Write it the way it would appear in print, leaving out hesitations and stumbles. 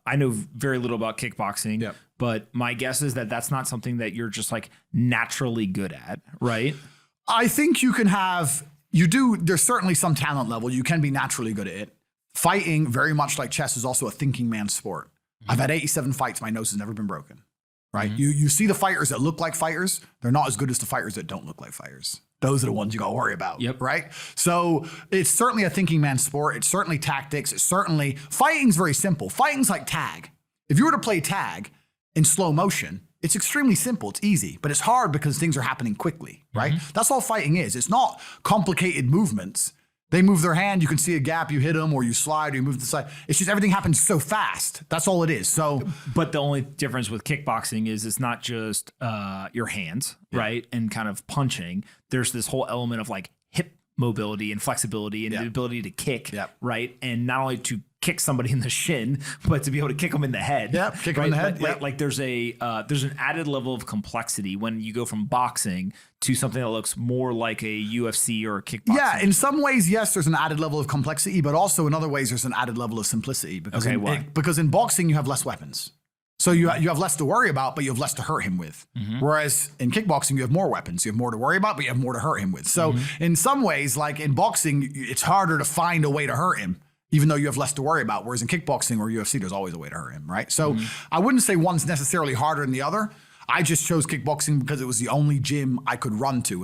I know very little about kickboxing, Yep. but my guess is that that's not something that you're just like naturally good at, right? I think you can have, there's certainly some talent level. You can be naturally good at it. Fighting, very much like chess, is also a thinking man's sport. I've had 87 fights. My nose has never been broken, right? You see the fighters that look like fighters. They're not as good as the fighters that don't look like fighters. Those are the ones you got to worry about, right? So it's certainly a thinking man's sport. It's certainly tactics. It's certainly, fighting's very simple. Fighting's like tag. If you were to play tag in slow motion, it's extremely simple. It's easy, but it's hard because things are happening quickly, right? That's all fighting is. It's not complicated movements. They move their hand, you can see a gap, you hit them, or you slide, or you move to the side. It's just everything happens so fast. That's all it is. So, but the only difference with kickboxing is it's not just your hands, right? And kind of punching. There's this whole element of like hip mobility and flexibility and the ability to kick, right? And not only to kick somebody in the shin, but to be able to kick them in the head. Kick them in the head. Like there's an added level of complexity when you go from boxing to something that looks more like a UFC or a kickboxing. Yeah, in some ways, yes, there's an added level of complexity, but also in other ways, there's an added level of simplicity. Because because in boxing, you have less weapons. So you have less to worry about, but you have less to hurt him with. Whereas in kickboxing, you have more weapons. You have more to worry about, but you have more to hurt him with. So in some ways, like in boxing, it's harder to find a way to hurt him, even though you have less to worry about. Whereas in kickboxing or UFC, there's always a way to hurt him, right? So I wouldn't say one's necessarily harder than the other. I just chose kickboxing because it was the only gym I could run to.